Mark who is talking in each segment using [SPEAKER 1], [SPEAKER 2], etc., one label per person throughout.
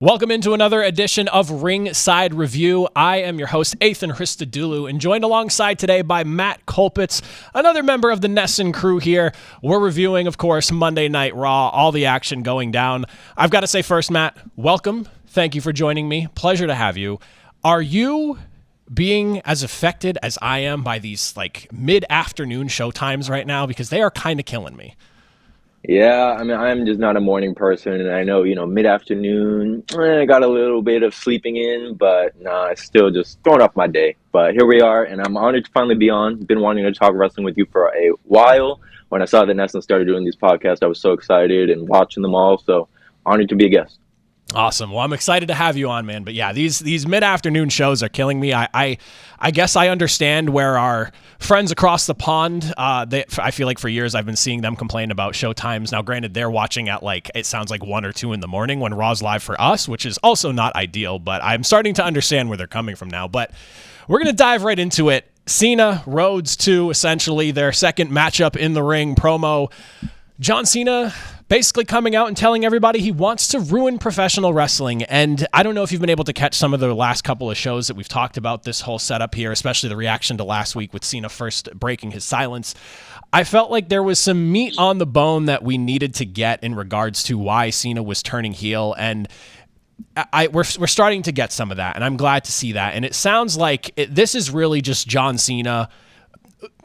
[SPEAKER 1] Welcome into another edition of Ringside Review. I am your host, Ethan Christodoulou, and joined alongside today by Matt Kolpitz, another member of the Nesson crew here. We're reviewing, of course, Monday Night Raw, all the action going down. I've got to say first, Matt, welcome. Thank you for joining me. Pleasure to have you. Are you being as affected as I am by these mid-afternoon show times right now? Because they are kind of killing me.
[SPEAKER 2] Yeah, I mean, I'm just not a morning person, and I know, mid-afternoon, I got a little bit of sleeping in, but nah, it's still just throwing off my day. But here we are, and I'm honored to finally be on. Been wanting to talk wrestling with you for a while. When I saw that Nesson started doing these podcasts, I was so excited and watching them all, so honored to be a guest.
[SPEAKER 1] Awesome. Well, I'm excited to have you on, man. But yeah, these mid-afternoon shows are killing me. I guess I understand where our friends across the pond, I feel like for years I've been seeing them complain about show times. Now, granted, they're watching at it sounds like 1 or 2 in the morning when Raw's live for us, which is also not ideal, but I'm starting to understand where they're coming from now. But we're going to dive right into it. Cena, Rhodes 2, essentially their second matchup in the ring promo. John Cena basically coming out and telling everybody he wants to ruin professional wrestling. And I don't know if you've been able to catch some of the last couple of shows that we've talked about this whole setup here, especially the reaction to last week with Cena first breaking his silence. I felt like there was some meat on the bone that we needed to get in regards to why Cena was turning heel. And we're starting to get some of that, and I'm glad to see that. And it sounds like this is really just John Cena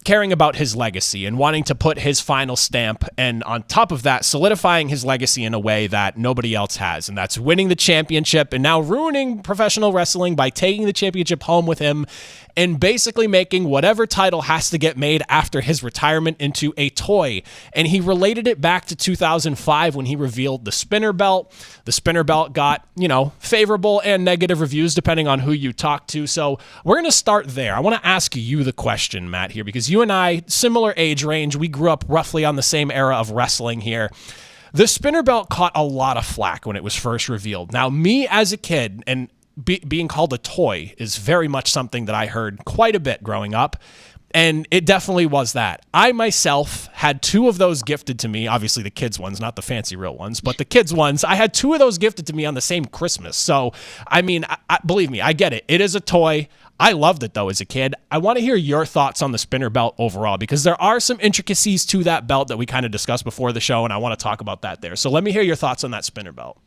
[SPEAKER 1] caring about his legacy and wanting to put his final stamp, and on top of that, solidifying his legacy in a way that nobody else has, and that's winning the championship and now ruining professional wrestling by taking the championship home with him and basically making whatever title has to get made after his retirement into a toy. And he related it back to 2005 when he revealed the spinner belt. The spinner belt got, favorable and negative reviews depending on who you talk to. So we're going to start there. I want to ask you the question, Matt, here, because you and I, similar age range, we grew up roughly on the same era of wrestling here. The spinner belt caught a lot of flack when it was first revealed. Now, me as a kid, and being called a toy is very much something that I heard quite a bit growing up, and it definitely was that. I myself had 2 of those gifted to me, obviously the kids' ones, not the fancy real ones, but the kids' ones. I had 2 of those gifted to me on the same Christmas. So, I mean, believe me, I get it. It is a toy. I loved it, though, as a kid. I want to hear your thoughts on the spinner belt overall, because there are some intricacies to that belt that we kind of discussed before the show, and I want to talk about that there. So let me hear your thoughts on that spinner belt.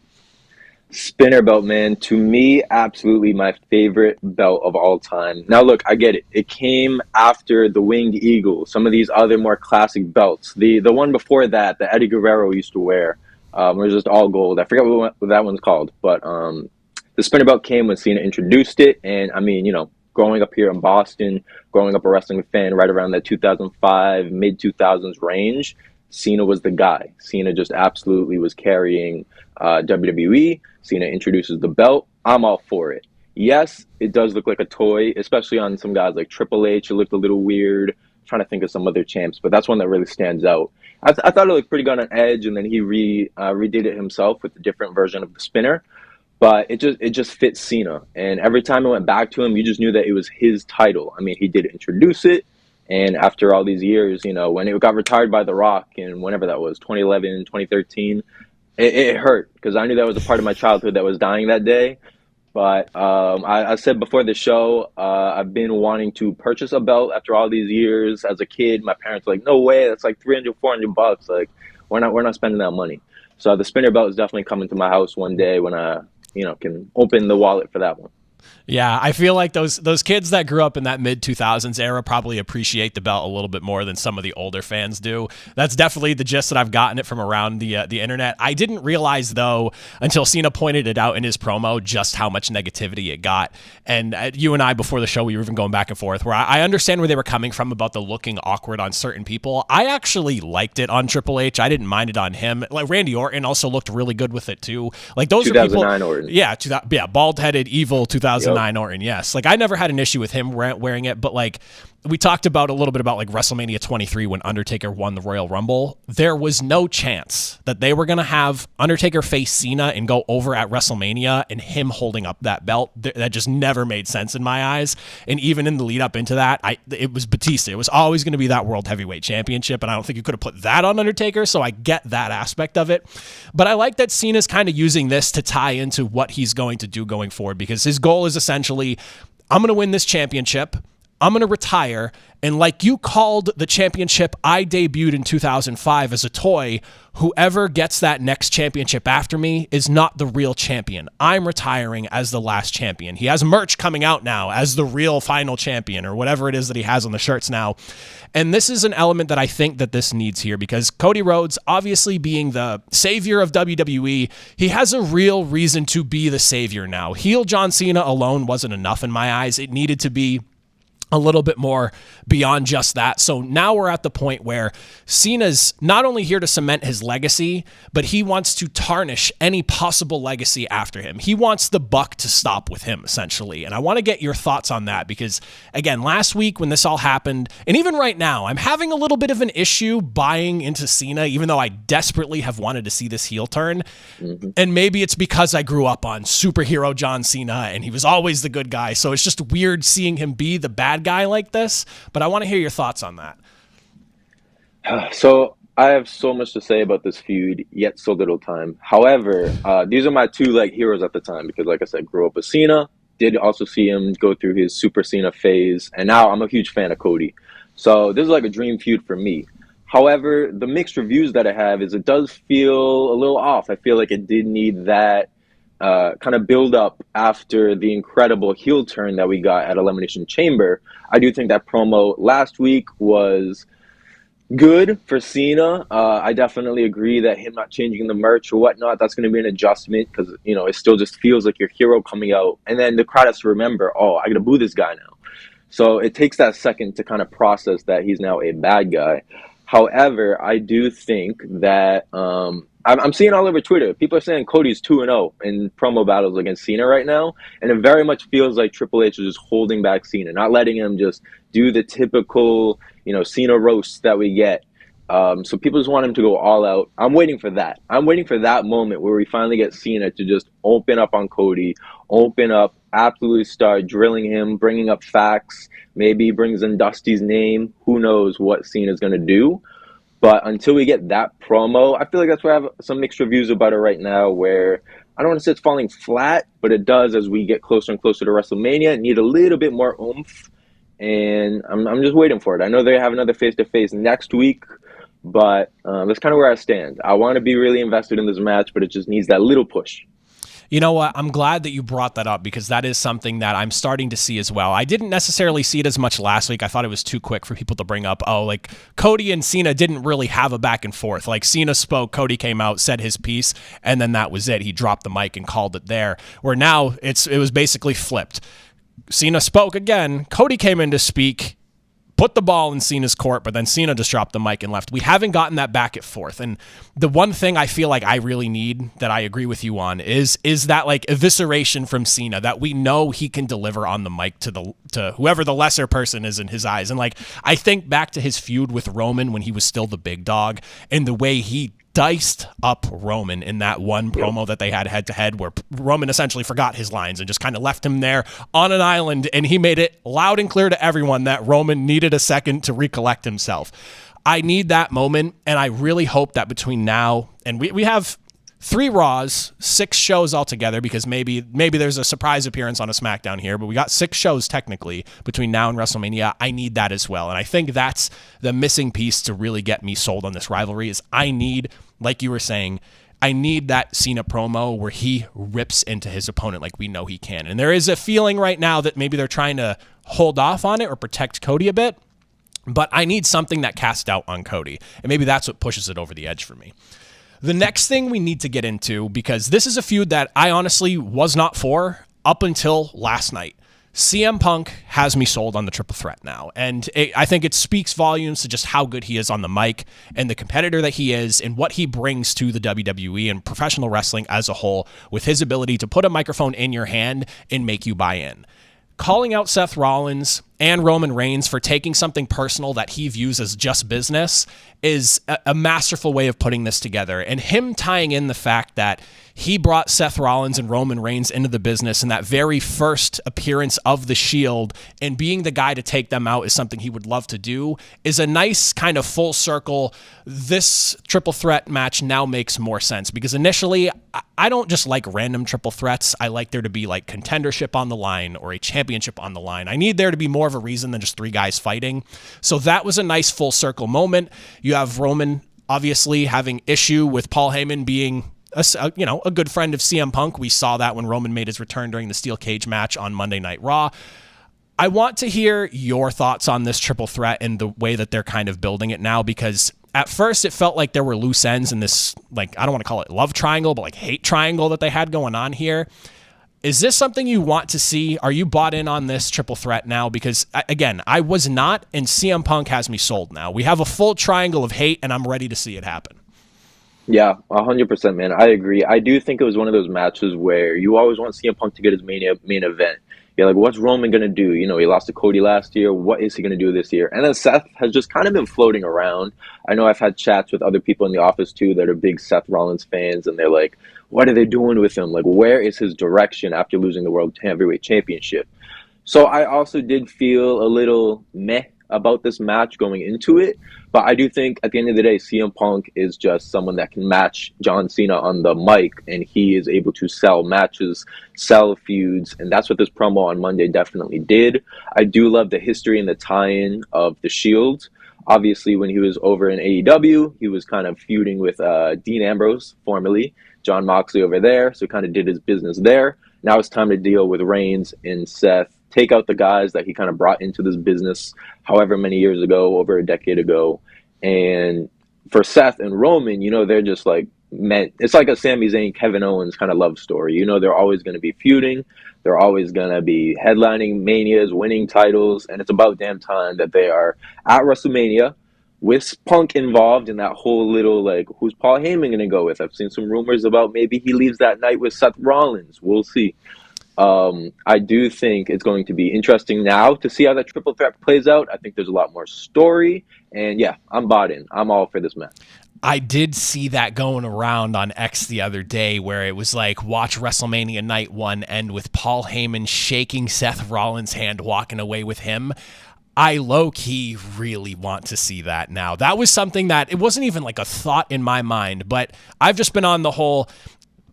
[SPEAKER 2] Spinner belt, man, to me, absolutely my favorite belt of all time. Now, look, I get it. It came after the Winged Eagle, some of these other more classic belts. The one before that Eddie Guerrero used to wear, was just all gold. I forget what that one's called, but the spinner belt came when Cena introduced it. And I mean, growing up here in Boston, growing up a wrestling fan right around that 2005, mid-2000s range, Cena was the guy. Cena just absolutely was carrying WWE. Cena introduces the belt. I'm all for it. Yes, it does look like a toy, especially on some guys like Triple H. It looked a little weird. I'm trying to think of some other champs, but that's one that really stands out. I thought it looked pretty good on Edge, and then he redid it himself with a different version of the spinner. But it just fits Cena. And every time it went back to him, you just knew that it was his title. I mean, he did introduce it. And after all these years, when it got retired by The Rock in whenever that was, 2011, 2013, it hurt because I knew that was a part of my childhood that was dying that day. But I said before the show, I've been wanting to purchase a belt after all these years. As a kid, my parents were like, no way, that's like $300, $400. Like, we're not spending that money. So the spinner belt is definitely coming to my house one day when I can open the wallet for that one.
[SPEAKER 1] Yeah, I feel like those kids that grew up in that mid-2000s era probably appreciate the belt a little bit more than some of the older fans do. That's definitely the gist that I've gotten it from around the internet. I didn't realize, though, until Cena pointed it out in his promo, just how much negativity it got. And you and I, before the show, we were even going back and forth, where I understand where they were coming from about the looking awkward on certain people. I actually liked it on Triple H. I didn't mind it on him. Like, Randy Orton also looked really good with it, too. Like, those are people...
[SPEAKER 2] 2009 Orton.
[SPEAKER 1] Yeah, bald-headed, evil 2009 Orton, yes. Like, I never had an issue with him wearing it, but, like, we talked about a little bit about like WrestleMania 23 when Undertaker won the Royal Rumble. There was no chance that they were going to have Undertaker face Cena and go over at WrestleMania and him holding up that belt. That just never made sense in my eyes. And even in the lead up into that, it was Batista. It was always going to be that World Heavyweight Championship, and I don't think you could have put that on Undertaker, so I get that aspect of it. But I like that Cena's kind of using this to tie into what he's going to do going forward, because his goal is essentially, I'm going to win this championship, I'm going to retire, and like you called the championship I debuted in 2005 as a toy, whoever gets that next championship after me is not the real champion. I'm retiring as the last champion. He has merch coming out now as the real final champion, or whatever it is that he has on the shirts now. And this is an element that I think that this needs here, because Cody Rhodes, obviously being the savior of WWE, he has a real reason to be the savior now. Heel John Cena alone wasn't enough in my eyes. It needed to be a little bit more beyond just that. So now we're at the point where Cena's not only here to cement his legacy, but he wants to tarnish any possible legacy after him. He wants the buck to stop with him, essentially. And I want to get your thoughts on that, because again, last week when this all happened, and even right now, I'm having a little bit of an issue buying into Cena, even though I desperately have wanted to see this heel turn. Mm-hmm. And maybe it's because I grew up on superhero John Cena and he was always the good guy. So it's just weird seeing him be the bad guy like this, but I want to hear your thoughts on that.
[SPEAKER 2] So I have so much to say about this feud, yet so little time. However, these are my two heroes at the time, because like I said, grew up with Cena, did also see him go through his Super Cena phase, and now I'm a huge fan of Cody. So this is like a dream feud for me. However, the mixed reviews that I have is it does feel a little off. I feel like it did need that kind of build up after the incredible heel turn that we got at Elimination Chamber. I do think that promo last week was good for Cena. I definitely agree that him not changing the merch or whatnot, that's going to be an adjustment, because it still just feels like your hero coming out, and then the crowd has to remember, oh, I got to boo this guy now. So it takes that second to kind of process that he's now a bad guy. However, I do think that I'm seeing all over Twitter, people are saying Cody's 2-0 in promo battles against Cena right now, and it very much feels like Triple H is just holding back Cena, not letting him just do the typical, Cena roast that we get. So people just want him to go all out. I'm waiting for that. I'm waiting for that moment where we finally get Cena to just open up on Cody, open up, absolutely start drilling him, bringing up facts. Maybe he brings in Dusty's name. Who knows what Cena's going to do. But until we get that promo, I feel like that's why I have some mixed reviews about it right now, where I don't want to say it's falling flat, but it does as we get closer and closer to WrestleMania. Need a little bit more oomph, and I'm just waiting for it. I know they have another face-to-face next week, but that's kind of where I stand. I want to be really invested in this match, but it just needs that little push.
[SPEAKER 1] You know what? I'm glad that you brought that up, because that is something that I'm starting to see as well. I didn't necessarily see it as much last week. I thought it was too quick for people to bring up, Cody and Cena didn't really have a back and forth. Like, Cena spoke, Cody came out, said his piece, and then that was it. He dropped the mic and called it there. Where now it was basically flipped. Cena spoke again, Cody came in to speak, put the ball in Cena's court, but then Cena just dropped the mic and left. We haven't gotten that back and forth. And the one thing I feel like I really need, that I agree with you on, is that evisceration from Cena, that we know he can deliver on the mic to whoever the lesser person is in his eyes. And I think back to his feud with Roman when he was still the big dog, and the way he diced up Roman in that one promo that they had head-to-head, where Roman essentially forgot his lines and just kind of left him there on an island, and he made it loud and clear to everyone that Roman needed a second to recollect himself. I need that moment, and I really hope that between now, and we have 3 Raws, 6 shows altogether, because maybe there's a surprise appearance on a SmackDown here, but we got 6 shows technically between now and WrestleMania. I need that as well. And I think that's the missing piece to really get me sold on this rivalry, is I need, like you were saying, I need that Cena promo where he rips into his opponent like we know he can. And there is a feeling right now that maybe they're trying to hold off on it or protect Cody a bit, but I need something that casts doubt on Cody. And maybe that's what pushes it over the edge for me. The next thing we need to get into, because this is a feud that I honestly was not for up until last night. CM Punk has me sold on the triple threat now, and I think it speaks volumes to just how good he is on the mic and the competitor that he is and what he brings to the WWE and professional wrestling as a whole, with his ability to put a microphone in your hand and make you buy in. calling out Seth Rollins and Roman Reigns for taking something personal that he views as just business is a masterful way of putting this together. And him tying in the fact that he brought Seth Rollins and Roman Reigns into the business in that very first appearance of the Shield, and being the guy to take them out is something he would love to do, is a nice kind of full circle. This triple threat match now makes more sense, because initially I don't just like random triple threats. I like there to be like contendership on the line or a championship on the line. I need there to be more of a reason than just three guys fighting. So that was a nice full circle moment. You have Roman obviously having issue with Paul Heyman being a good friend of CM Punk. We saw that when Roman made his return during the steel cage match on Monday Night Raw. I want to hear your thoughts on this triple threat and the way that they're kind of building it now, because at first it felt like there were loose ends in this, like, I don't want to call it love triangle, but like hate triangle that they had going on here. Is this something you want to see? Are you bought in on this triple threat now? Because again, I was not, and CM Punk has me sold now. We have a full triangle of hate, and I'm ready to see it happen.
[SPEAKER 2] Yeah, 100%, man. I agree. I do think it was one of those matches where you always want CM Punk to get his main event. You're like, what's Roman going to do? You know, he lost to Cody last year. What is he going to do this year? And then Seth has just kind of been floating around. I know I've had chats with other people in the office, too, that are big Seth Rollins fans, and they're like, what are they doing with him? Like, where is his direction after losing the World Heavyweight Championship? So I also did feel a little meh about this match going into it, but I do think at the end of the day, CM Punk is just someone that can match John Cena on the mic, and he is able to sell matches, sell feuds, and that's what this promo on Monday definitely did. I do love the history and the tie-in of the Shield. Obviously, when he was over in AEW, he was kind of feuding with Dean Ambrose, formerly John Moxley over there, so kind of did his business there. Now it's time to deal with Reigns and Seth, take out the guys that he kind of brought into this business however many years ago, over a decade ago. And for Seth and Roman, you know, they're just like meant. It's like a Sami Zayn, Kevin Owens kind of love story. You know, they're always going to be feuding. They're always going to be headlining Manias, winning titles. And it's about damn time that they are at WrestleMania with Punk involved in that whole little, like, who's Paul Heyman going to go with? I've seen some rumors about maybe he leaves that night with Seth Rollins. We'll see. I do think it's going to be interesting now to see how that triple threat plays out. I think there's a lot more story, and yeah, I'm bought in. I'm all for this match.
[SPEAKER 1] I did see that going around on X the other day, where it was like, watch WrestleMania Night 1 end with Paul Heyman shaking Seth Rollins' hand, walking away with him. I low-key really want to see that now. That was something that, it wasn't even like a thought in my mind, but I've just been on the whole,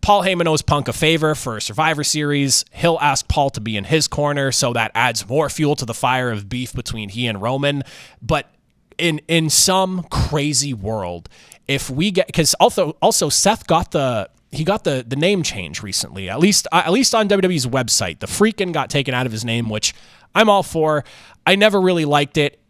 [SPEAKER 1] Paul Heyman owes Punk a favor for Survivor Series. He'll ask Paul to be in his corner, so that adds more fuel to the fire of beef between he and Roman. But in some crazy world, if we get, because also Seth got the name change recently, at least on WWE's website. The freaking got taken out of his name, which I'm all for. I never really liked it.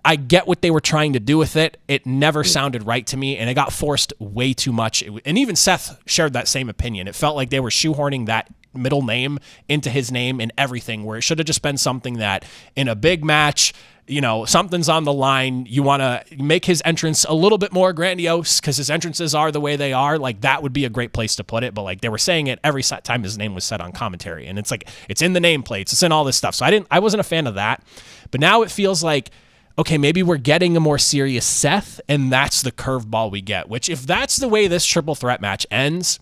[SPEAKER 1] I get what they were trying to do with it. It never sounded right to me, and it got forced way too much. And even Seth shared that same opinion. It felt like they were shoehorning that middle name into his name and everything, where it should have just been something that in a big match, you know, something's on the line. You want to make his entrance a little bit more grandiose because his entrances are the way they are. Like, that would be a great place to put it. But like, they were saying it every time his name was said on commentary, and it's like, it's in the nameplates, it's in all this stuff. So I wasn't a fan of that. But now it feels like, okay, maybe we're getting a more serious Seth, and that's the curveball we get, which if that's the way this triple threat match ends,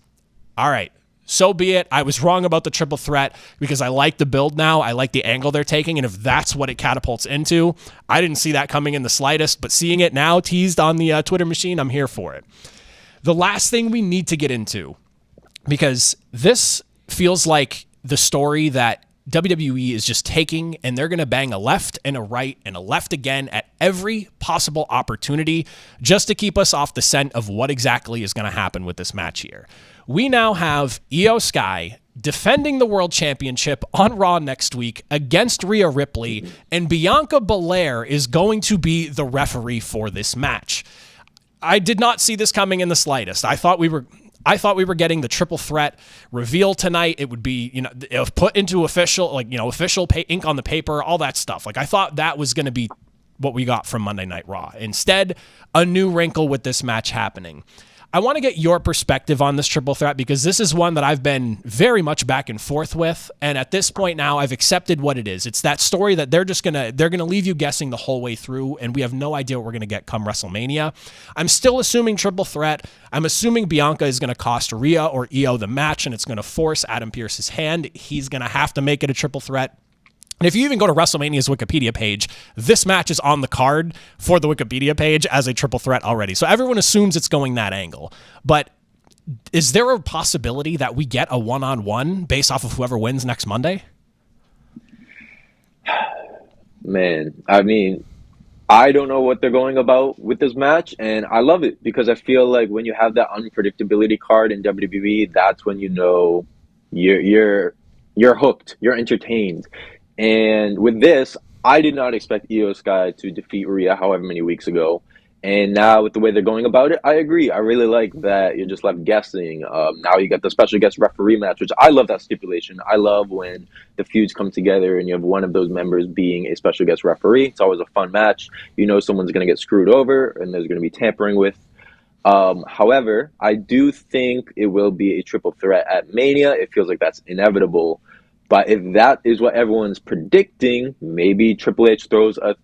[SPEAKER 1] all right, so be it. I was wrong about the triple threat because I like the build now. I like the angle they're taking, and if that's what it catapults into, I didn't see that coming in the slightest, but seeing it now teased on the Twitter machine, I'm here for it. The last thing we need to get into, because this feels like the story that WWE is just taking, and they're going to bang a left and a right and a left again at every possible opportunity just to keep us off the scent of what exactly is going to happen with this match here. We now have Iyo Sky defending the World Championship on Raw next week against Rhea Ripley, and Bianca Belair is going to be the referee for this match. I did not see this coming in the slightest. I thought we were getting the triple threat reveal tonight. It would be, you know, put into official, like, you know, official ink on the paper, all that stuff. Like, I thought that was going to be what we got from Monday Night Raw. Instead, a new wrinkle with this match happening. I want to get your perspective on this triple threat because this is one that I've been very much back and forth with. And at this point now, I've accepted what it is. It's that story that they're going to leave you guessing the whole way through, and we have no idea what we're going to get come WrestleMania. I'm still assuming triple threat. I'm assuming Bianca is going to cost Rhea or Iyo the match, and it's going to force Adam Pearce's hand. He's going to have to make it a triple threat. And if you even go to WrestleMania's Wikipedia page, this match is on the card for the Wikipedia page as a triple threat already. So everyone assumes it's going that angle. But is there a possibility that we get a one-on-one based off of whoever wins next Monday?
[SPEAKER 2] Man, I mean, I don't know what they're going about with this match, and I love it because I feel like when you have that unpredictability card in WWE, that's when you know you're hooked, you're entertained. And with this, I did not expect Iyo Sky to defeat Rhea however many weeks ago. And now with the way they're going about it, I agree. I really like that you're just left guessing. Now you got the special guest referee match, which I love that stipulation. I love when the feuds come together and you have one of those members being a special guest referee. It's always a fun match. You know someone's going to get screwed over and there's going to be tampering with. However, I do think it will be a triple threat at Mania. It feels like that's inevitable. But if that is what everyone's predicting, maybe Triple H throws a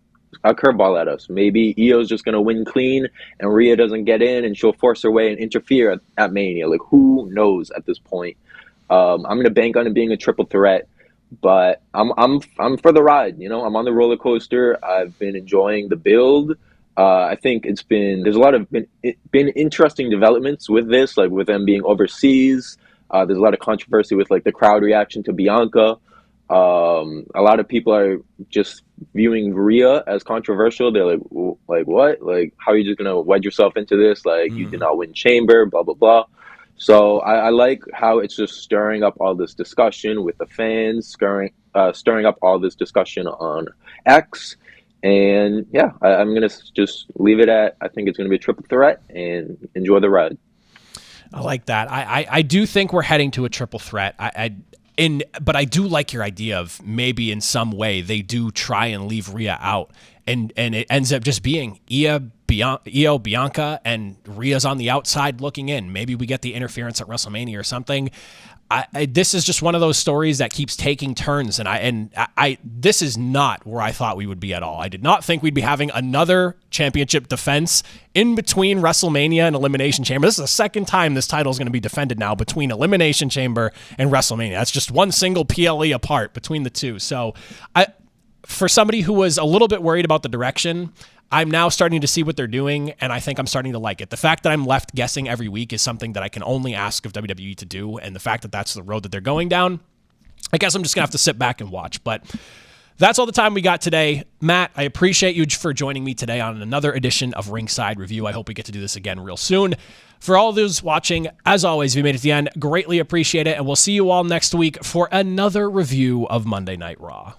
[SPEAKER 2] curveball at us. Maybe Io's just going to win clean and Rhea doesn't get in and she'll force her way and interfere at Mania. Like, who knows at this point? I'm going to bank on it being a triple threat, but I'm for the ride. You know, I'm on the roller coaster. I've been enjoying the build. I think there's a lot of been interesting developments with this, like with them being overseas. There's a lot of controversy with like the crowd reaction to Bianca. A lot of people are just viewing Rhea as controversial. They're like what? Like, how are you just gonna wed yourself into this? Like, you did not win Chamber, blah blah blah. So I like how it's just stirring up all this discussion with the fans, stirring up all this discussion on X. And yeah, I'm gonna just leave it at I think it's gonna be a triple threat and enjoy the ride.
[SPEAKER 1] I like that. I do think we're heading to a triple threat. But I do like your idea of maybe in some way they do try and leave Rhea out, and it ends up just being Iyo, Bianca, and Rhea's on the outside looking in. Maybe we get the interference at WrestleMania or something. This is just one of those stories that keeps taking turns, and this is not where I thought we would be at all. I did not think we'd be having another championship defense in between WrestleMania and Elimination Chamber. This is the second time this title is going to be defended now between Elimination Chamber and WrestleMania. That's just one single PLE apart between the two. So, for somebody who was a little bit worried about the direction, I'm now starting to see what they're doing, and I think I'm starting to like it. The fact that I'm left guessing every week is something that I can only ask of WWE to do, and the fact that that's the road that they're going down, I guess I'm just going to have to sit back and watch. But that's all the time we got today. Matt, I appreciate you for joining me today on another edition of Ringside Review. I hope we get to do this again real soon. For all those watching, as always, if you made it to the end, greatly appreciate it, and we'll see you all next week for another review of Monday Night Raw.